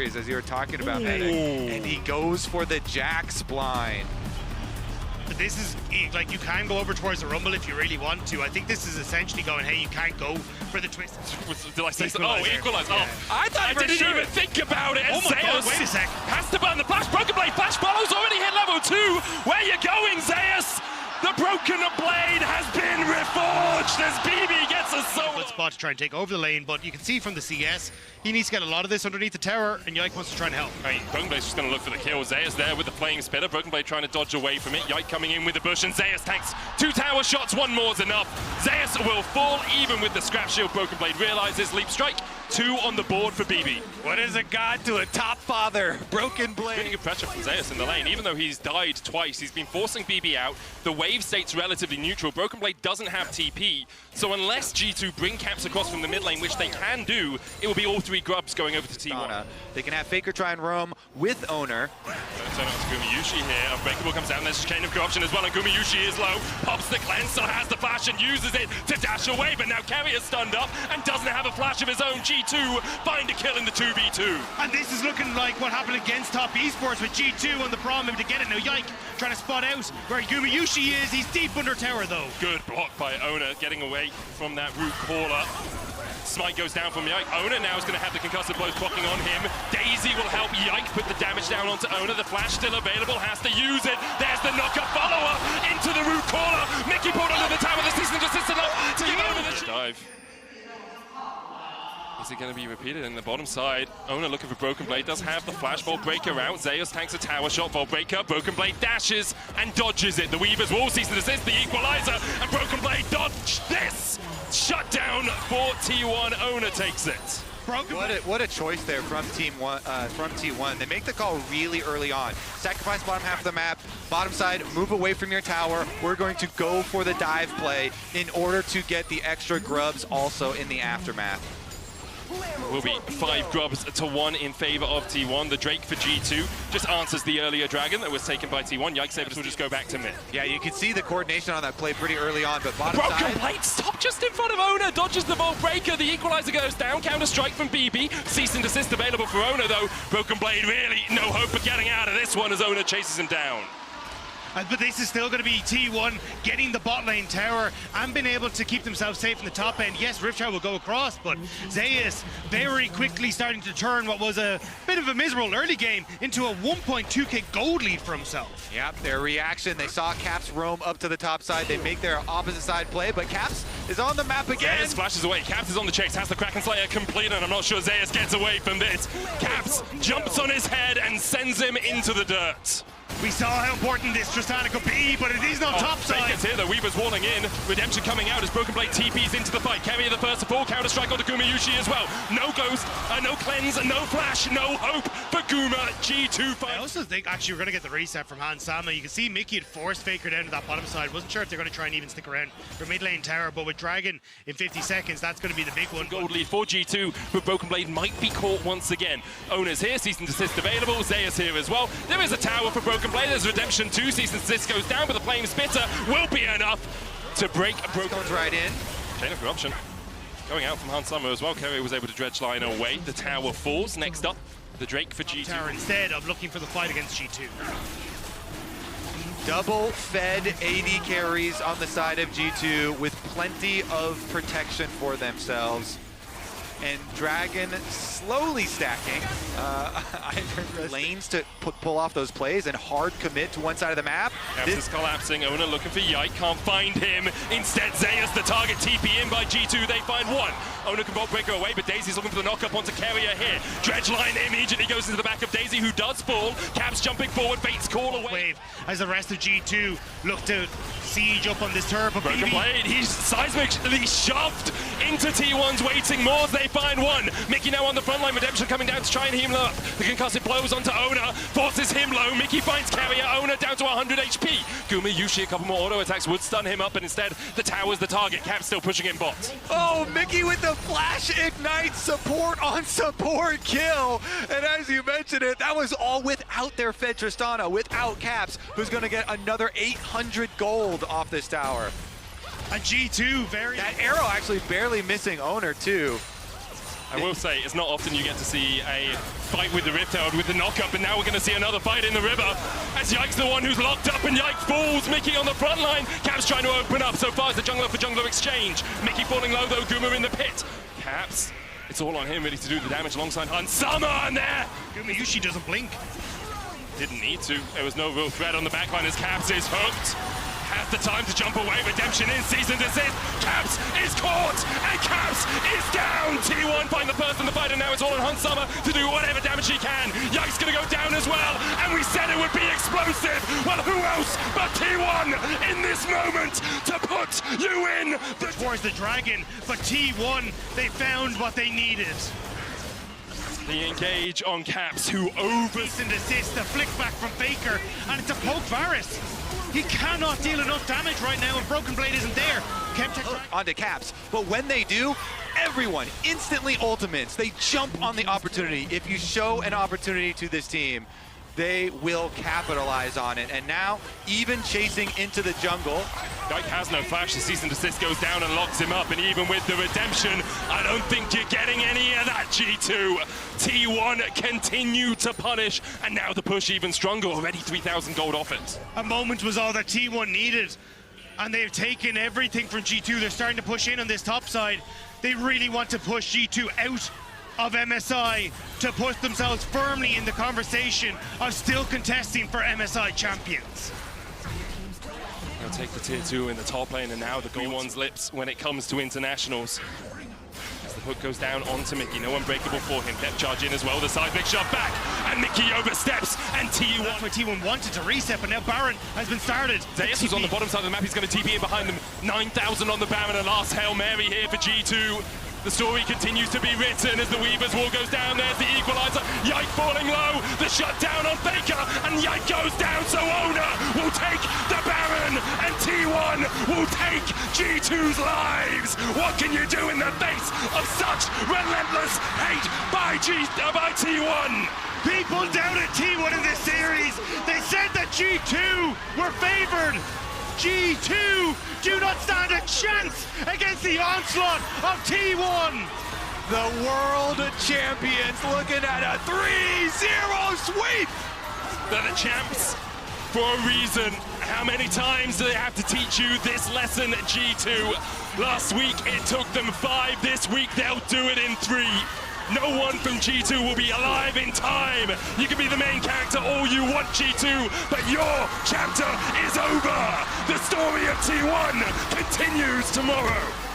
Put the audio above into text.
carries, as you were talking about, Medic. And he goes for the Jax blind. But this is, like, you can go over towards the Rumble if you really want to. I think this is essentially going, hey, you can't go for the twist. Did I say so? Oh, equalizer. Yeah. Oh, I didn't even think about it. Oh my God, wait a sec. Has to burn the flash. Broken Blade flash follows, already hit level 2. Where you going, Zeus? The Broken Blade has been reforged as BB gets a solo. Good spot to try and take over the lane, but you can see from the CS, he needs to get a lot of this underneath the tower, and Yike wants to try and help. Right, Broken Blade's just going to look for the kill. Zeus there with the flaming spitter. Broken Blade trying to dodge away from it. Yike coming in with the bush, and Zeus tanks 2 tower shots. 1 more's enough. Zeus will fall even with the scrap shield. Broken Blade realizes leap strike. 2 on the board for BB. What is a god to a top father? Broken Blade. Getting good pressure from Zeus in the lane. Even though he's died twice, he's been forcing BB out. The wave state's relatively neutral. Broken Blade doesn't have TP, so unless G2 bring caps across from the mid lane, which they can do, it will be all 3 grubs going over to T1. They can have Faker try and roam with Owner. Turn out to Gumayushi here. Unbreakable comes down. There's a chain of corruption as well, and Gumayushi is low. Pops the cleanse, still has the flash and uses it to dash away, but now Carrier's stunned up and doesn't have a flash of his own. G2 find a kill in the 2v2. And this is looking like what happened against top Esports with G2 on the prom to get it. Now Yike trying to spot out where Gumayushi is. He's deep under tower though. Good block by Ona, getting away from that root caller. Smite goes down from Yike. Ona now is going to have the concussive blows blocking on him. Daisy will help Yike put the damage down onto Ona. The flash still available, has to use it. There's the knocker follower into the root caller. Mickey pulled under the tower. The season just assisted enough to give over the dive. Is it going to be repeated in the bottom side? Ona looking for Broken Blade, does have the flash. Voltbreaker out. Zeus tanks a tower shot. Voltbreaker, Broken Blade dashes and dodges it. The Weaver's wall season assist, the equalizer, and Broken Blade dodged this. Shut down for T1. Ona takes it. What a choice there from T1. They make the call really early on. Sacrifice bottom half of the map, bottom side, move away from your tower. We're going to go for the dive play in order to get the extra grubs also in the aftermath. Will be 5 grubs to 1 in favor of T1. The Drake for G2 just answers the earlier dragon that was taken by T1. Yike Sabers will just go back to mid. Yeah, you can see the coordination on that play pretty early on, but bottom Broken side... Blade stop just in front of Ona, dodges the Volt Breaker, the equalizer goes down, counter strike from BB, cease and desist available for Ona though. Broken Blade really no hope of getting out of this one as Ona chases him down. But this is still going to be T1 getting the bot lane tower and being able to keep themselves safe in the top end. Yes, Ripshot will go across, but Zeus very quickly starting to turn what was a bit of a miserable early game into a 1.2k gold lead for himself. Yep, their reaction, they saw Caps roam up to the top side. They make their opposite side play, but Caps is on the map again. Zeus flashes away. Caps is on the chase, has the Kraken Slayer complete, and I'm not sure Zeus gets away from this. Caps jumps on his head and sends him into the dirt. We saw how important this Tristana could be, but it is not top side. Faker's here, the Weaver's walling in. Redemption coming out as Broken Blade TPs into the fight. Carrier the first of all, counter strike onto Gumayushi as well. No ghost, no cleanse, no flash, no hope for Guma. G2 fight. I also think actually we're going to get the reset from Han Sama. You can see Mickey had forced Faker down to that bottom side. Wasn't sure if they're going to try and even stick around for mid lane tower, but with Dragon in 50 seconds, that's going to be the big one. Gold lead for G2, but Broken Blade might be caught once again. Ona's here, cease and desist available. Zeus here as well. There is a tower for Broken Blade. There's Redemption 2, cease and desist goes down, but the flame spitter will be enough to break Broken. Comes right in. Chain of corruption going out from Han Summer as well. Carrier was able to dredge line away. The tower falls. Next up, the Drake for G2. Tower instead of looking for the fight against G2. Double fed AD carries on the side of G2 with plenty of protection for themselves. And Dragon slowly stacking lanes to pull off those plays and hard commit to one side of the map. Caps is collapsing. Ona looking for Yike, can't find him. Instead, Zeus the target, TP in by G2. They find one. Ona can Volt Breaker away, but Daisy's looking for the knock-up onto Carrier here. Dredge line immediately goes into the back of Daisy, who does fall. Caps jumping forward, baits call away. Wave as the rest of G2 look to siege up on this turret. Broken Blade, he's seismically shoved into T1's waiting moors. They find one. Mickey now on the front line. Redemption coming down to try and heal up. The concussive blows onto Ona, forces him low. Mickey finds Carrier. Ona down to 100 HP. Gumayushi, a couple more auto attacks would stun him up, and instead the tower's the target. Cap still pushing in bot. Oh, Mickey with the flash ignite, support on support kill. And as you mentioned it, that was all without their fed Tristana, without Caps, who's going to get another 800 gold off this tower. And G2 very... That arrow actually barely missing Owner too. I will say, it's not often you get to see a fight with the Rift Herald with the knockup, and now we're going to see another fight in the river. As Yike's the one who's locked up, and Yike falls. Mickey on the front line. Caps trying to open up. So far, it's a jungler for jungler exchange. Mickey falling low, though. Guma in the pit. Caps, it's all on him, ready to do the damage alongside Unsummer, and there. Guma usually doesn't blink. Didn't need to. There was no real threat on the backline as Caps is hooked. Has the time to jump away. Redemption in, season desist. Caps is caught, and Caps is down. T1 find the first in the fight, and now it's all on Unsummer to do whatever damage he can. Yike's gonna go down as well, and we said it would be explosive. Well, who else but T1 in this moment to put you in Towards the dragon, but T1, they found what they needed. the engage on Caps, who over... Decent assist, the flick back from Faker, and it's a poke Varus. He cannot deal enough damage right now, and Broken Blade isn't there. Onto Caps, but when they do, everyone instantly ultimates. They jump on the opportunity. If you show an opportunity to this team, they will capitalize on it. And now, even chasing into the jungle. Yike has no flash, the cease and desist goes down and locks him up, and even with the redemption, I don't think you're getting any of that, G2. T1 continue to punish, and now the push even stronger, already 3,000 gold off it. A moment was all that T1 needed, and they've taken everything from G2. They're starting to push in on this top side. They really want to push G2 out of MSI to put themselves firmly in the conversation of still contesting for MSI champions. They'll take the tier 2 in the top lane, and now the gold one's lips when it comes to internationals. As the hook goes down onto Mickey, no unbreakable for him. Depth charge in as well, the side big shot back, and Mickey oversteps, and T1. That's why T1 wanted to reset, but now Baron has been started. Zeus is on the bottom side of the map, he's going to TP in behind them. 9,000 on the Baron, a last Hail Mary here for G2. The story continues to be written as the Weaver's wall goes down. There's the equalizer. Yike falling low. The shutdown on Faker. And Yike goes down. So Ona will take the Baron. And T1 will take G2's lives. What can you do in the face of such relentless hate by T1? People doubted T1 in this series. They said that G2 were favored. G2 do not stand a chance against the onslaught of T1. The world champions looking at a 3-0 sweep. They're the champs for a reason. How many times do they have to teach you this lesson, G2? Last week it took them 5. This week they'll do it in 3. No one from G2 will be alive in time. You can be the main character all you want, G2, but your chapter is over. The story of T1 continues tomorrow.